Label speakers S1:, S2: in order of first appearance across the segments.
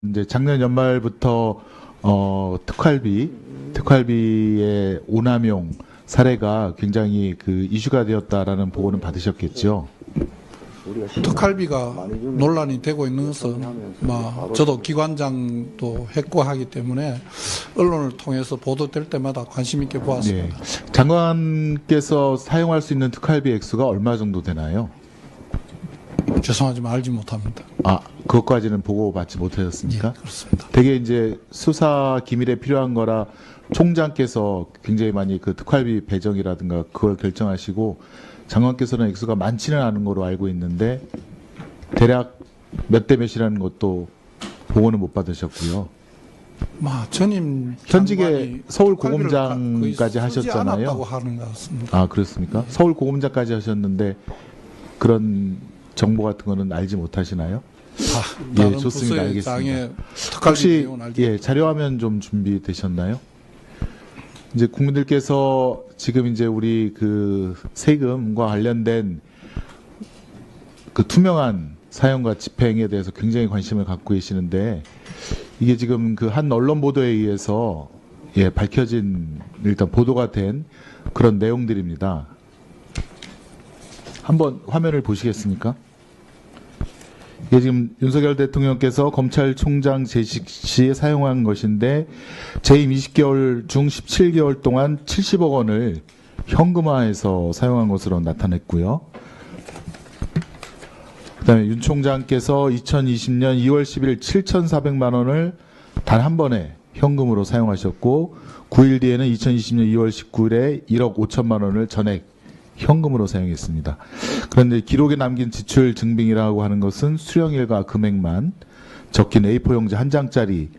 S1: 이제 작년 연말부터 특활비의 오남용 사례가 굉장히 그 이슈가 되었다라는 보고는 받으셨겠죠.
S2: 특활비가 논란이 되고 있는 것은 저도 기관장도 했고 하기 때문에 언론을 통해서 보도될 때마다 관심 있게 보았습니다.
S1: 네. 장관께서 사용할 수 있는 특활비 액수가 얼마 정도 되나요?
S2: 죄송하지만 알지 못합니다.
S1: 아, 그것까지는 보고 받지 못하셨습니까?
S2: 예, 그렇습니다.
S1: 되게 이제 수사 기밀에 필요한 거라 총장께서 굉장히 많이 그 특활비 배정이라든가 그걸 결정하시고 장관께서는 액수가 많지는 않은 거로 알고 있는데 대략 몇 대 몇이라는 것도 보고는 못 받으셨고요.
S2: 전임
S1: 현직에
S2: 장관이
S1: 서울
S2: 특활비를
S1: 고검장까지
S2: 거의 쓰지
S1: 하셨잖아요.
S2: 않았다고 하는 것 같습니다.
S1: 아, 그렇습니까? 서울 고검장까지 하셨는데 그런 정보 같은 거는 알지 못하시나요?
S2: 다른
S1: 좋습니다.
S2: 부서의
S1: 알겠습니다.
S2: 장의 특활비
S1: 혹시
S2: 내용은 알지
S1: 자료화면 좀 준비되셨나요? 이제 국민들께서 지금 이제 우리 그 세금과 관련된 그 투명한 사용과 집행에 대해서 굉장히 관심을 갖고 계시는데 이게 지금 그 한 언론 보도에 의해서 밝혀진 일단 보도가 된 그런 내용들입니다. 한번 화면을 보시겠습니까? 이게 지금 윤석열 대통령께서 검찰총장 재직 시에 사용한 것인데 재임 20개월 중 17개월 동안 70억 원을 현금화해서 사용한 것으로 나타냈고요. 그다음에 윤 총장께서 2020년 2월 10일 7,400만 원을 단 한 번에 현금으로 사용하셨고 9일 뒤에는 2020년 2월 19일에 1억 5천만 원을 전액 현금으로 사용했습니다. 그런데 기록에 남긴 지출 증빙이라고 하는 것은 수령일과 금액만 적힌 A4 용지 한 장짜리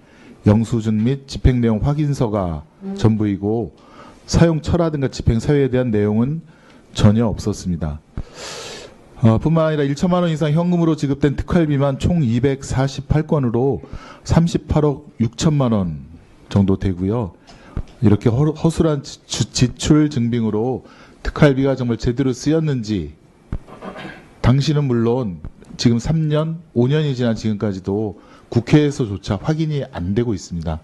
S1: 영수증 및 집행 내용 확인서가 전부이고 사용처라든가 집행 사유에 대한 내용은 전혀 없었습니다. 뿐만 아니라 1천만 원 이상 현금으로 지급된 특활비만 총 248건으로 38억 6천만 원 정도 되고요. 이렇게 허술한 지출 증빙으로 특활비가 정말 제대로 쓰였는지 당시는 물론 지금 3년, 5년이 지난 지금까지도 국회에서조차 확인이 안 되고 있습니다.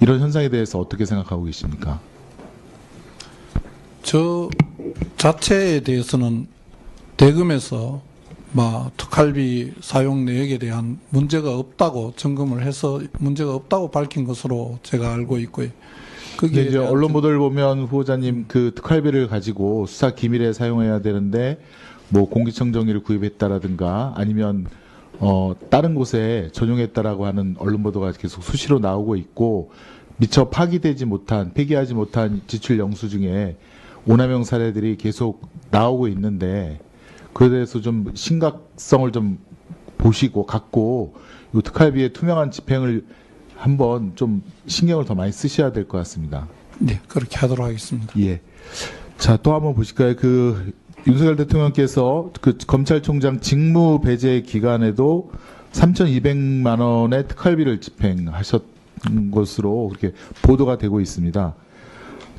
S1: 이런 현상에 대해서 어떻게 생각하고 계십니까?
S2: 저 자체에 대해서는 대금에서 특활비 사용 내역에 대한 문제가 없다고 점검을 해서 문제가 없다고 밝힌 것으로 제가 알고 있고요.
S1: 그게 이제 언론 보도를 보면 후보자님 그 특활비를 가지고 수사 기밀에 사용해야 되는데 뭐 공기청정기를 구입했다라든가 아니면 다른 곳에 전용했다라고 하는 언론 보도가 계속 수시로 나오고 있고 미처 폐기하지 못한 지출 영수증에 오남용 사례들이 계속 나오고 있는데 그에 대해서 좀 심각성을 좀 보시고 갖고 이 특활비의 투명한 집행을 한번 좀 신경을 더 많이 쓰셔야 될 것 같습니다.
S2: 네, 그렇게 하도록 하겠습니다.
S1: 예. 자, 또 한번 보실까요? 그 윤석열 대통령께서 그 검찰총장 직무 배제 기간에도 3,200만 원의 특활비를 집행하셨던 것으로 그렇게 보도가 되고 있습니다.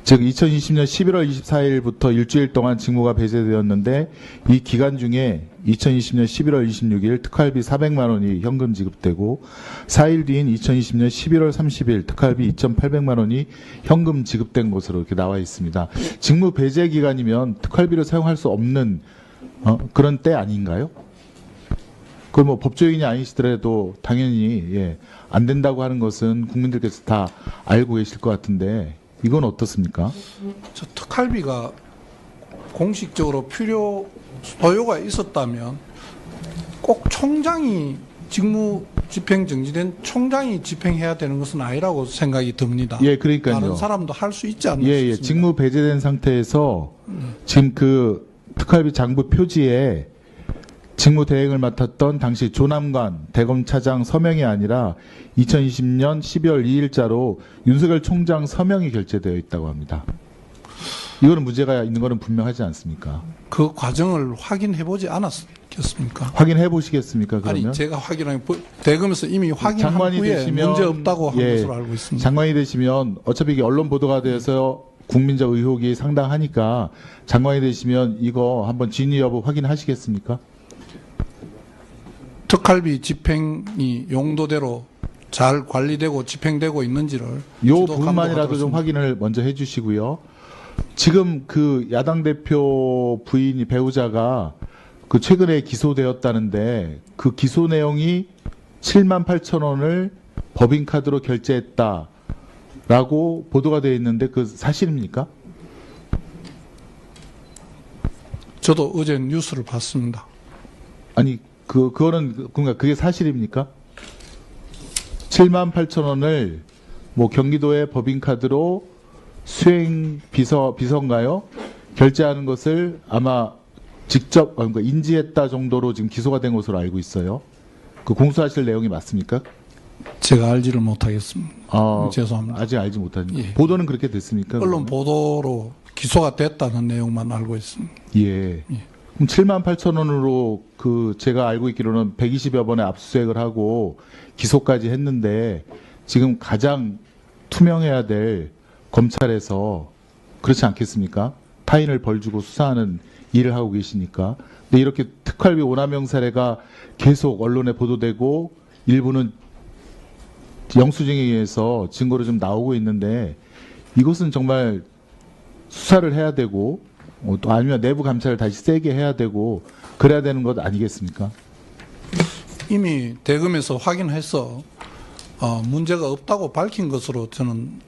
S1: 즉 2020년 11월 24일부터 일주일 동안 직무가 배제되었는데 이 기간 중에 2020년 11월 26일 특활비 400만 원이 현금 지급되고 4일 뒤인 2020년 11월 30일 특활비 2,800만 원이 현금 지급된 것으로 이렇게 나와 있습니다. 직무 배제 기간이면 특활비를 사용할 수 없는 그런 때 아닌가요? 그걸 뭐 법조인이 아니시더라도 당연히 안 된다고 하는 것은 국민들께서 다 알고 계실 것 같은데 이건 어떻습니까?
S2: 저 특활비가 공식적으로 소요가 있었다면 꼭 총장이 직무 집행 정지된 총장이 집행해야 되는 것은 아니라고 생각이 듭니다.
S1: 예, 그러니까요.
S2: 다른 사람도 할 수 있지 않나
S1: 싶습니다. 예, 직무 배제된 상태에서 지금 그 특활비 장부 표지에 직무 대행을 맡았던 당시 조남관 대검차장 서명이 아니라 2020년 12월 2일자로 윤석열 총장 서명이 결재되어 있다고 합니다. 이거는 문제가 있는 거는 분명하지 않습니까?
S2: 그 과정을 확인해보지 않았겠습니까?
S1: 확인해 보시겠습니까? 그러면?
S2: 아니 제가 확인한 대검에서 이미 확인한 후에 문제 없다고 한 것으로 알고 있습니다.
S1: 장관이 되시면 어차피 이게 언론 보도가 돼서 국민적 의혹이 상당하니까 장관이 되시면 이거 한번 진위 여부 확인하시겠습니까?
S2: 특활비 집행이 용도대로 잘 관리되고 집행되고 있는지를
S1: 요
S2: 지도
S1: 부분만이라도 좀
S2: 감독하도록
S1: 확인을 먼저 해주시고요. 지금 그 야당 대표 부인이 배우자가 그 최근에 기소되었다는데 그 기소 내용이 7만 8천 원을 법인카드로 결제했다라고 보도가 되어 있는데 그 사실입니까?
S2: 저도 어제 뉴스를 봤습니다.
S1: 아니 그거는 그러니까 그게 사실입니까? 7만 8천 원을 뭐 경기도의 법인카드로 수행 비서인가요? 결제하는 것을 아마 직접 그러니까 인지했다 정도로 지금 기소가 된 것으로 알고 있어요. 그 공수하실 내용이 맞습니까?
S2: 제가 알지를 못하겠습니다. 죄송합니다.
S1: 아직 알지 못하니
S2: 예.
S1: 보도는 그렇게 됐습니까?
S2: 언론 보도로 기소가 됐다는 내용만 알고 있습니다.
S1: 예. 그럼 7만 8천 원으로 그 제가 알고 있기로는 120여 번의 압수수색을 하고 기소까지 했는데 지금 가장 투명해야 될 검찰에서 그렇지 않겠습니까? 타인을 벌주고 수사하는 일을 하고 계시니까. 근데 이렇게 특활비 오남용 사례가 계속 언론에 보도되고 일부는 영수증에 의해서 증거로 좀 나오고 있는데 이것은 정말 수사를 해야 되고 또 아니면 내부 감찰을 다시 세게 해야 되고 그래야 되는 것 아니겠습니까?
S2: 이미 대검에서 확인해서 문제가 없다고 밝힌 것으로 저는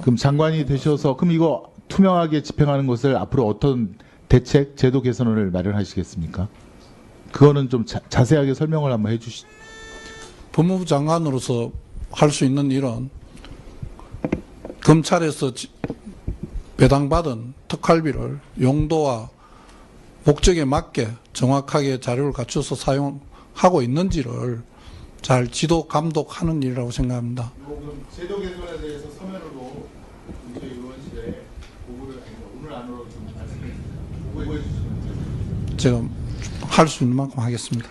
S1: 그럼 장관이 되셔서 그럼 이거 투명하게 집행하는 것을 앞으로 어떤 대책, 제도 개선을 마련하시겠습니까? 그거는 좀 자세하게 설명을 한번 해주시죠.
S2: 법무부 장관으로서 할 수 있는 일은 검찰에서 배당받은 특활비를 용도와 목적에 맞게 정확하게 자료를 갖춰서 사용하고 있는지를 잘 지도 감독하는 일이라고 생각합니다.
S1: 제도 개선에 대해서 서면으로 저희 의원실에 보고를 오늘 안으로 좀 말씀해 주시면 보고해 주시면
S2: 제가 할 수 있는 만큼 하겠습니다.